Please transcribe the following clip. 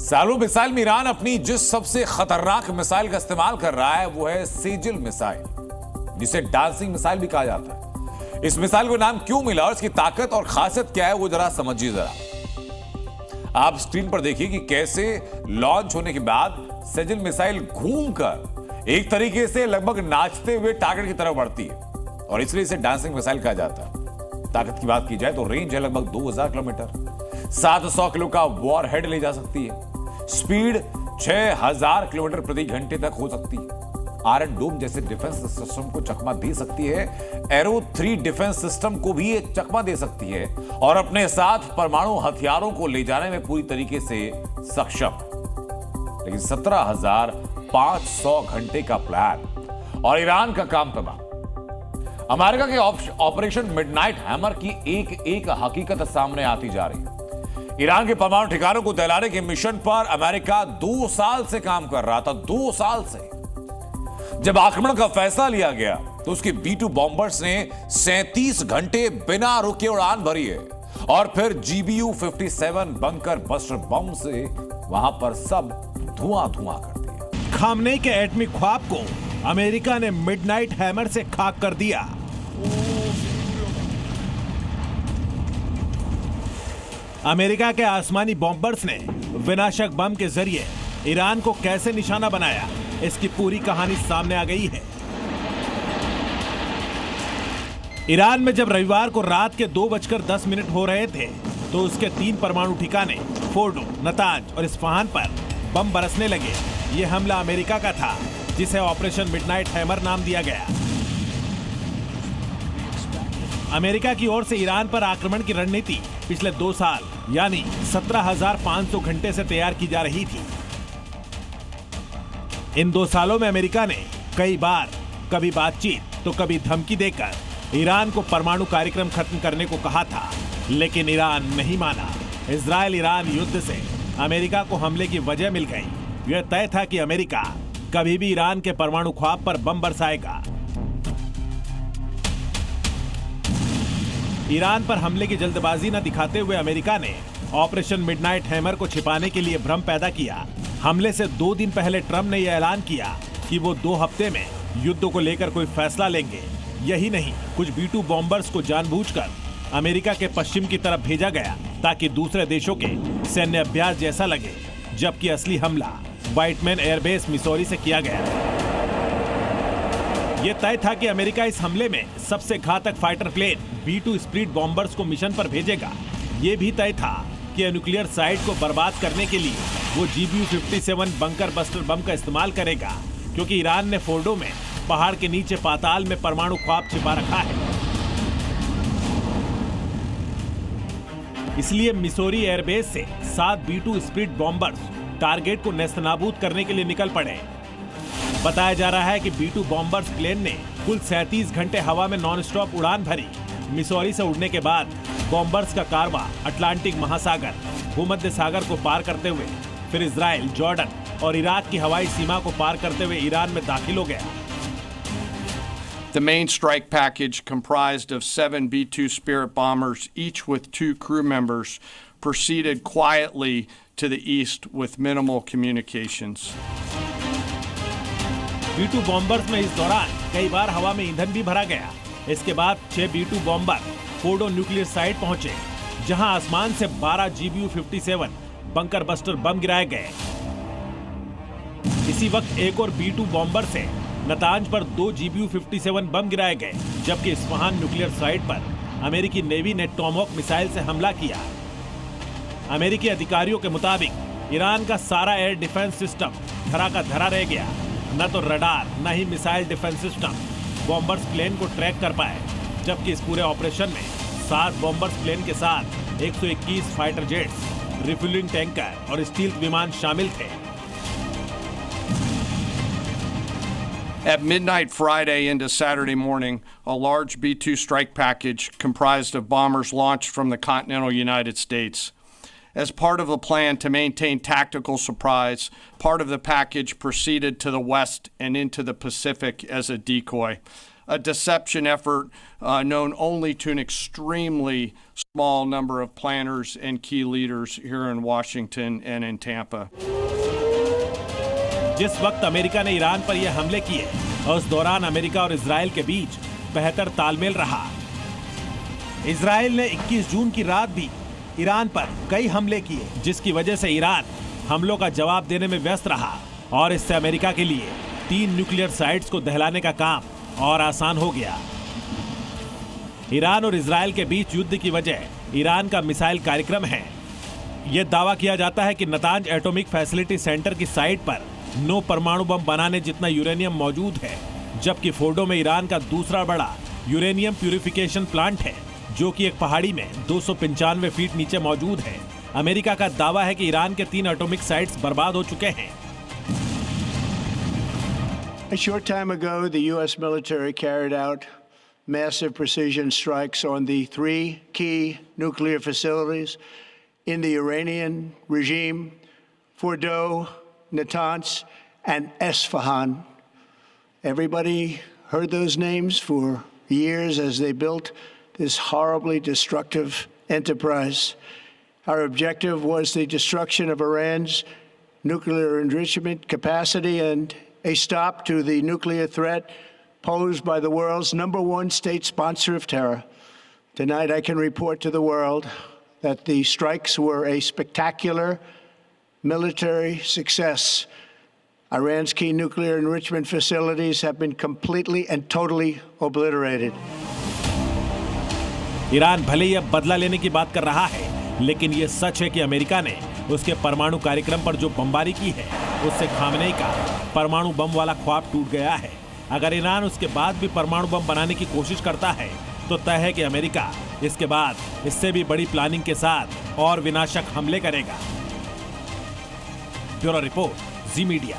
सालों मिसाइल में ईरान अपनी जिस सबसे खतरनाक मिसाइल का इस्तेमाल कर रहा है वो है सेजिल मिसाइल, जिसे डांसिंग मिसाइल भी कहा जाता है। इस मिसाइल को नाम क्यों मिला और इसकी ताकत और खासियत क्या है वो जरा समझिए। जरा आप स्क्रीन पर देखिए कि कैसे लॉन्च होने के बाद सेजिल मिसाइल घूमकर एक तरीके से लगभग नाचते हुए टारगेट की तरफ बढ़ती है और इसलिए इसे डांसिंग मिसाइल कहा जाता है। ताकत की बात की जाए तो रेंज है लगभग 2000 किलोमीटर, 700 किलो का वॉर हेड ले जा सकती है, स्पीड 6000 किलोमीटर प्रति घंटे तक हो सकती है, आयरन डोम जैसे डिफेंस सिस्टम को चकमा दे सकती है, एरो 3 डिफेंस सिस्टम को भी एक चकमा दे सकती है और अपने साथ परमाणु हथियारों को ले जाने में पूरी तरीके से सक्षम। लेकिन 17,500 घंटे का प्लान और ईरान का काम तमाम। अमेरिका के ऑपरेशन मिडनाइट हैमर की एक हकीकत सामने आती जा रही है। ईरान के परमाणु ठिकानों को दहलाने के मिशन पर अमेरिका 2 साल से काम कर रहा था। 2 साल से। जब आक्रमण का फैसला लिया गया तो उसके B-2 बॉम्बर्स ने 37 घंटे बिना रुके उड़ान भरी है और फिर GBU-57 बंकर बस्टर बम से वहां पर सब धुआं कर दिया। खामनेई के एटमी ख्वाब को अमेरिका ने मिडनाइट हैमर से खाक कर दिया। अमेरिका के आसमानी बॉम्बर्स ने विनाशक बम के जरिए ईरान को कैसे निशाना बनाया, इसकी पूरी कहानी सामने आ गई है। ईरान में जब रविवार को रात के 2:10 हो रहे थे तो उसके 3 परमाणु ठिकाने फोर्डो, नतांज और इस्फहान पर बम बरसने लगे। यह हमला अमेरिका का था, जिसे ऑपरेशन मिडनाइट हैमर नाम दिया गया। अमेरिका की ओर से ईरान पर आक्रमण की रणनीति पिछले 2 साल यानी 17,500 घंटे से तैयार की जा रही थी। इन 2 सालों में अमेरिका ने कई बार कभी बातचीत तो कभी धमकी देकर ईरान को परमाणु कार्यक्रम खत्म करने को कहा था, लेकिन ईरान नहीं माना। इजराइल ईरान युद्ध से अमेरिका को हमले की वजह मिल गई। यह तय था कि अमेरिका कभी भी ईरान के परमाणु ख्वाब पर बम बरसाएगा। ईरान पर हमले की जल्दबाजी न दिखाते हुए अमेरिका ने ऑपरेशन मिडनाइट हैमर को छिपाने के लिए भ्रम पैदा किया। हमले से 2 दिन पहले ट्रंप ने यह ऐलान किया कि वो 2 हफ्ते में युद्ध को लेकर कोई फैसला लेंगे। यही नहीं, कुछ B-2 बॉम्बर्स को जानबूझकर अमेरिका के पश्चिम की तरफ भेजा गया ताकि दूसरे देशों के सैन्य अभ्यास जैसा लगे, जबकि असली हमला व्हाइटमैन एयरबेस मिसौरी से किया गया। यह तय था कि अमेरिका इस हमले में सबसे घातक fighter plane B-2 split bombers को मिशन पर भेजेगा। यह भी तय था कि न्यूक्लियर साइट को बर्बाद करने के लिए वो GBU-57 बंकर बस्टर बम का इस्तेमाल करेगा, क्योंकि ईरान ने फोर्डो में पहाड़ के नीचे पाताल में परमाणु ख्वाब छिपा रखा है। इसलिए मिसौरी एयरबेस से 7 B-2 स्प्लिट बॉम्बर्स टारगेट को नेस्तनाबूद करने के लिए निकल पड़े। बताया जा रहा है कि B-2 बॉम्बर्स प्लेन ने कुल 37 घंटे हवा में नॉन स्टॉप उड़ान भरी। मिसौरी से उड़ने के बाद बॉम्बर्स का कारवां अटलांटिक महासागर, भूमध्य सागर को पार करते हुए फिर इजराइल, जॉर्डन और इराक की हवाई सीमा को पार करते हुए ईरान में दाखिल हो गया। The main strike package, comprised of 7 B-2 Spirit bombers, each with 2 crew members, proceeded quietly to the east with minimal communications. B-2 bombers में इस दौरान कई बार हवा में ईंधन भी भरा गया। इसके बाद 6 B-2 bomber Fordow nuclear site पहुंचे, जहां आसमान से 12 GBU-57 बंकर बस्टर बम गिराए गए। इसी वक्त एक और B-2 बॉम्बर से नतांज पर 2 GBU-57 बम गिराए गए, जबकि इस्फहान न्यूक्लियर साइट पर अमेरिकी नेवी ने टॉमहॉक मिसाइल से हमला किया। अमेरिकी अधिकारियों के मुताबिक ईरान का सारा एयर डिफेंस सिस्टम धरा का धरा रह गया। न तो रडार, न ही missile defence system bombers plane को ट्रैक कर पाए, जबकि इस पूरे ऑपरेशन में 7 बॉम्बर्स प्लेन के साथ 121 फाइटर जेट्स, रिफ्यूलिंग टैंकर और स्टील्थ विमान शामिल थे। At midnight Friday into Saturday morning, a large B-2 strike package comprised of bombers launched from the continental United States. As part of the plan to maintain tactical surprise, part of the package proceeded to the west and into the Pacific as a decoy. a deception effort known only to an extremely small number of planners and key leaders here in Washington and in Tampa. जिस वक्त America ने Iran पर यह हमले किए, उस दौरान America और इजराइल के बीच बेहतर तालमेल रहा। इजराइल ने 21 जून की रात भी ईरान पर कई हमले किए, जिसकी वजह से ईरान हमलों का जवाब देने में व्यस्त रहा और इससे अमेरिका के लिए 3 न्यूक्लियर साइट्स को दहलाने का काम और आसान हो गया। ईरान और इजराइल के बीच युद्ध की वजह ईरान का मिसाइल कार्यक्रम है। यह दावा किया जाता है कि नतांज एटॉमिक फैसिलिटी सेंटर की साइट पर 9 परमाणु बम बनाने जितना यूरेनियम मौजूद है, जबकि फोर्डो में ईरान का दूसरा बड़ा यूरेनियम प्यूरिफिकेशन प्लांट है, जो कि एक पहाड़ी में 295 फीट नीचे मौजूद है। अमेरिका का दावा है कि ईरान के 3 एटॉमिक साइट्स बर्बाद हो चुके हैं। A short time ago, the U.S. military carried out massive precision strikes on the 3 key nuclear facilities in the Iranian regime: Fordo, Natanz, and Esfahan. Everybody heard those names for years as they built this horribly destructive enterprise. Our objective was the destruction of Iran's nuclear enrichment capacity and a stop to the nuclear threat posed by the world's #1 state sponsor of terror. Tonight, I can report to the world that the strikes were a spectacular military success. Iran's key nuclear enrichment facilities have been completely and totally obliterated. Iran भले ही अब बदला लेने की बात कर रहा है, लेकिन यह सच है कि अमेरिका ने उसके परमाणु कार्यक्रम पर जो बमबारी की है, उससे खामनेई का परमाणु बम वाला ख्वाब टूट गया है। अगर ईरान उसके बाद भी परमाणु बम बनाने की कोशिश करता है, तो तय है कि अमेरिका इसके बाद इससे भी बड़ी प्लानिंग के साथ और विनाशक हमले करेगा। ब्यूरो रिपोर्ट, जी मीडिया।